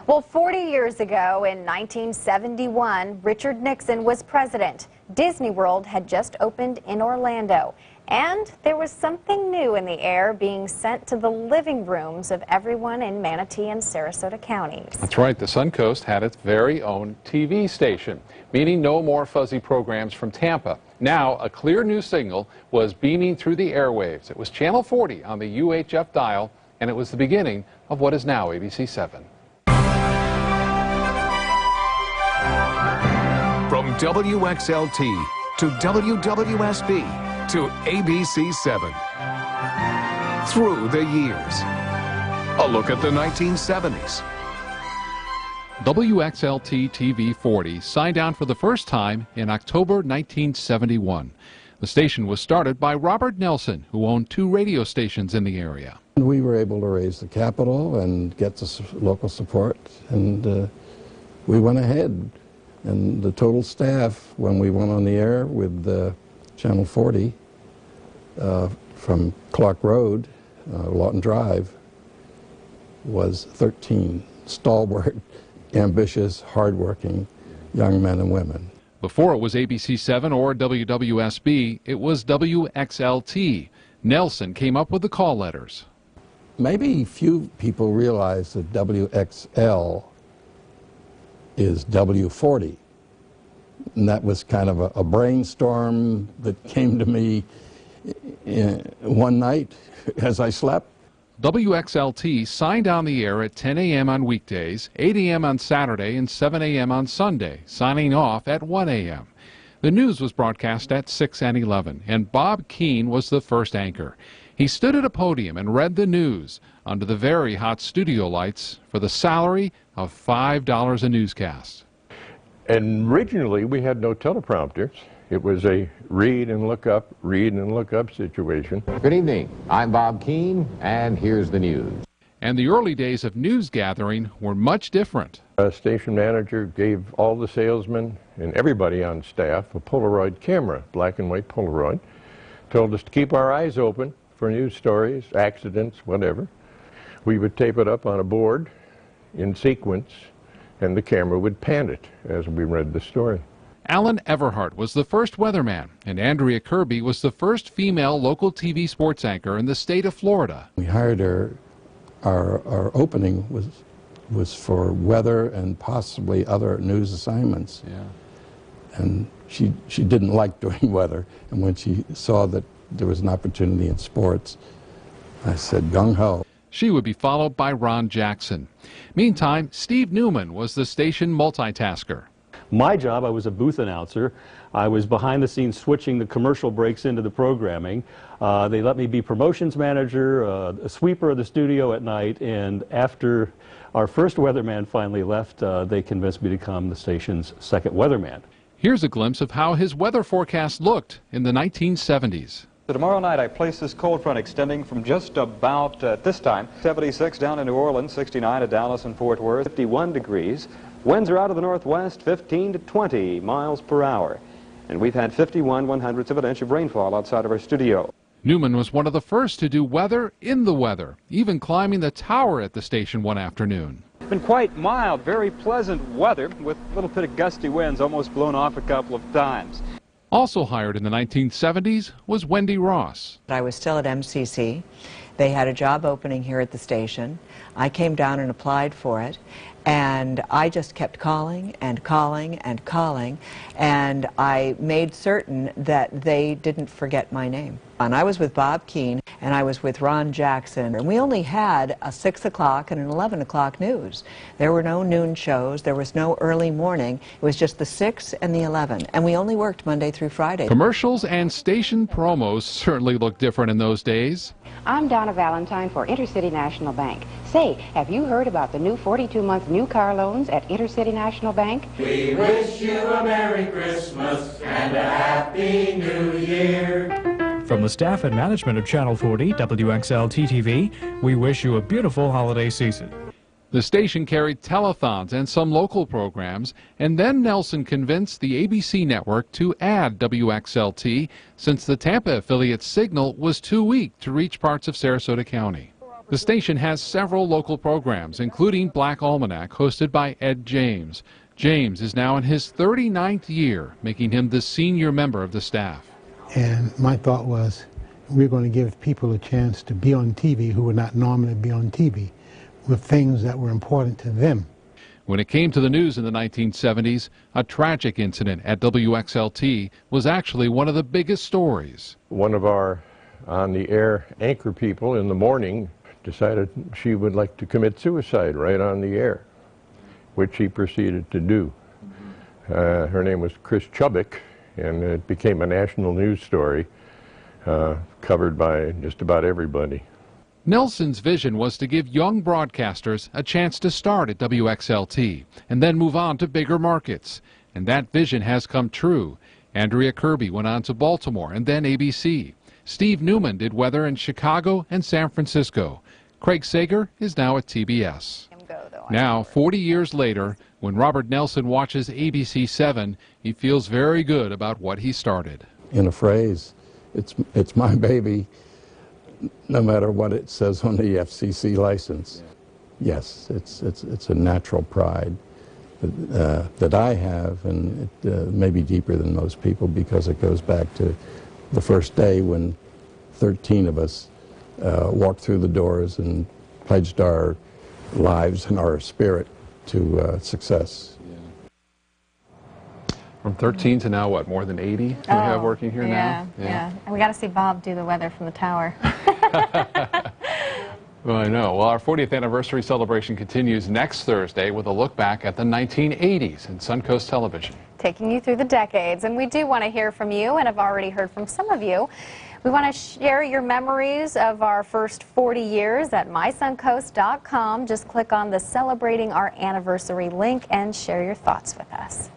Well, 40 years ago in 1971, Richard Nixon was president. Disney World had just opened in Orlando. And there was something new in the air being sent to the living rooms of everyone in Manatee and Sarasota counties. That's right. The Suncoast had its very own TV station, meaning no more fuzzy programs from Tampa. Now, a clear new signal was beaming through the airwaves. It was Channel 40 on the UHF dial, and it was the beginning of what is now ABC 7. From WXLT to WWSB to ABC 7. Through the years. A look at the 1970s. WXLT TV 40 signed on for the first time in October 1971. The station was started by Robert Nelson, who owned 2 radio stations in the area. We were able to raise the capital and get the local support, and we went ahead. And the total staff, when we went on the air with Channel 40 from Clark Road, Lawton Drive, was 13 stalwart, ambitious, hardworking young men and women. Before it was ABC 7 or WWSB, it was WXLT. Nelson came up with the call letters. Maybe few people realize that WXL is W40. And that was kind of a brainstorm that came to me one night as I slept. WXLT signed on the air at 10 a.m. on weekdays, 8 a.m. on Saturday, and 7 a.m. on Sunday, signing off at 1 a.m. The news was broadcast at 6 and 11, and Bob Keene was the first anchor. He stood at a podium and read the news under the very hot studio lights for the salary of $5 a newscast. And originally we had no teleprompters. It was a read and look up situation. Good evening. I'm Bob Keene, and here's the news. And the early days of news gathering were much different. A station manager gave all the salesmen and everybody on staff a Polaroid camera, black and white Polaroid, told us to keep our eyes open for news stories, accidents, whatever. We would tape it up on a board in sequence, and the camera would pan it as we read the story. Alan Everhart was the first weatherman, and Andrea Kirby was the first female local TV sports anchor in the state of Florida. We hired her. Our opening was for weather and possibly other news assignments. Yeah. And she didn't like doing weather, and when she saw that there was an opportunity in sports, I said gung-ho. She would be followed by Ron Jackson. Meantime, Steve Newman was the station multitasker. My job, I was a booth announcer. I was behind the scenes switching the commercial breaks into the programming. They let me be promotions manager, a sweeper of the studio at night, and after our first weatherman finally left, they convinced me to become the station's second weatherman. Here's a glimpse of how his weather forecast looked in the 1970s. Tomorrow night I place this cold front extending from just about this time. 76 down in New Orleans, 69 at Dallas and Fort Worth, 51 degrees. Winds are out of the northwest, 15 to 20 miles per hour. And we've had 51 1/100ths of an inch of rainfall outside of our studio. Newman was one of the first to do weather in the weather, even climbing the tower at the station one afternoon. It's been quite mild, very pleasant weather with a little bit of gusty winds, almost blown off a couple of times. Also hired in the 1970s was Wendy Ross. I was still at MCC. They had a job opening here at the station. I came down and applied for it, and I just kept calling and calling and calling, and I made certain that they didn't forget my name. And I was with Bob Keene, and I was with Ron Jackson, and we only had a 6 o'clock and an 11 o'clock news. There were no noon shows, there was no early morning, it was just the 6 and the 11, and we only worked Monday through Friday. Commercials and station promos certainly looked different in those days. I'm Donna Valentine for Intercity National Bank. Say, have you heard about the new 42-month new car loans at Intercity National Bank? We wish you a Merry Christmas and a Happy New Year. From the staff and management of Channel 40, WXL-TV, we wish you a beautiful holiday season. The station carried telethons and some local programs, and then Nelson convinced the ABC network to add WXLT since the Tampa affiliate's signal was too weak to reach parts of Sarasota County. The station has several local programs, including Black Almanac, hosted by Ed James. James is now in his 39th year, making him the senior member of the staff. And my thought was, we're going to give people a chance to be on TV who would not normally be on TV, with things that were important to them. When it came to the news in the 1970s, a tragic incident at WXLT was actually one of the biggest stories. One of our on-the-air anchor people in the morning decided she would like to commit suicide right on the air, which she proceeded to do. Her name was Chris Chubbuck, and it became a national news story covered by just about everybody. Nelson's vision was to give young broadcasters a chance to start at WXLT and then move on to bigger markets. And that vision has come true. Andrea Kirby went on to Baltimore and then ABC. Steve Newman did weather in Chicago and San Francisco. Craig Sager is now at TBS. Now, 40 years later, when Robert Nelson watches ABC 7, he feels very good about what he started. In a phrase, it's my baby, no matter what it says on the FCC license. Yes, it's a natural pride that I have, and it may be deeper than most people because it goes back to the first day when 13 of us walked through the doors and pledged our lives and our spirit to success. From 13 to now, what, more than 80 we have working here now? Yeah. And we got to see Bob do the weather from the tower. Well, I know. Well, our 40th anniversary celebration continues next Thursday with a look back at the 1980s in Suncoast Television. Taking you through the decades, and we do want to hear from you, and I've already heard from some of you. We want to share your memories of our first 40 years at mysuncoast.com. Just click on the Celebrating Our Anniversary link and share your thoughts with us.